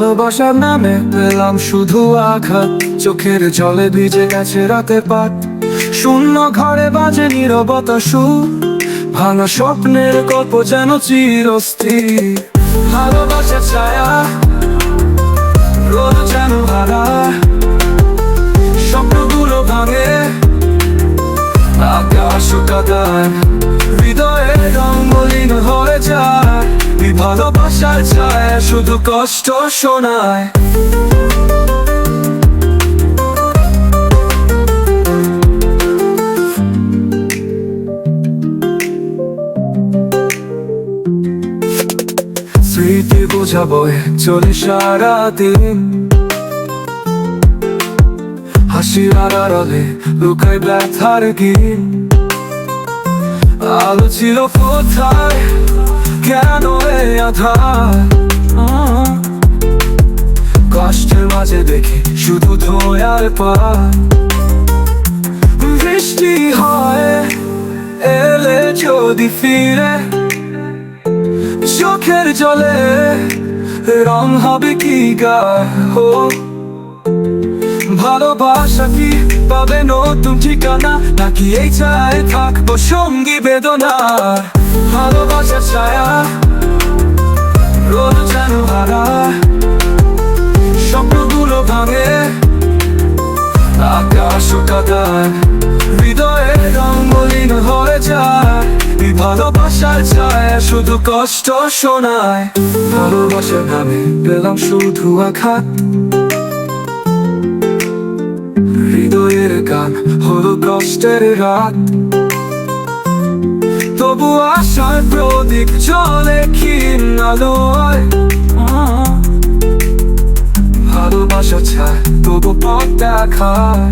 ভালোবাসার নামে পেলাম শুধু আঘাত, চোখের জলে ভিজে গেছে রাতে পাট। শূন্য ঘরে বাজে নীরবতা সুর, ভাঙা স্বপ্নের গল্প যেন চিরস্থির। ভালোবাসার ছায়া রোদ যেন হারা, স্বপ্নগুলো ভাঙে আকাশ কাদায়, হৃদয়ে রং মলিন হয়ে যায়। ভালোবাসার ছায়া শুধু কষ্ট শোনায়। স্মৃতি বোঝা বয়ে চলে সারাদিন, হাসির আড়ালে লুকায় ব্যথার গিন। আলো ছিল কোথায়, কেন এই আধার? কষ্টের মাঝে দেখি শুধু ধোঁয়ার পায়। বৃষ্টি হয় এলে যদি ফিরে, চোখের জলে রং হবে কি গাঢ়। ভালোবাসা কি পাবে নতুন ঠিকানা, নাকি এই ছায়ায় থাকবো সঙ্গী বেদনার? ভালোবাসার ছায়া রোদ যেন হারা, স্বপ্নগুলো ভাঙে আকাশ কাদায়, হৃদয়ে রং মলিন হয়ে যায়। ভালোবাসার ছায়া শুধু কষ্ট শোনায়। ভালোবাসার নামে পেলাম শুধু আঘাত, হৃদয়ের গান হলো কষ্টের রাত। তবু আশার প্রদীপ জ্বলে ক্ষীণ আলোয়। ভালোবাসা ছায় তবু পথ দেখায়।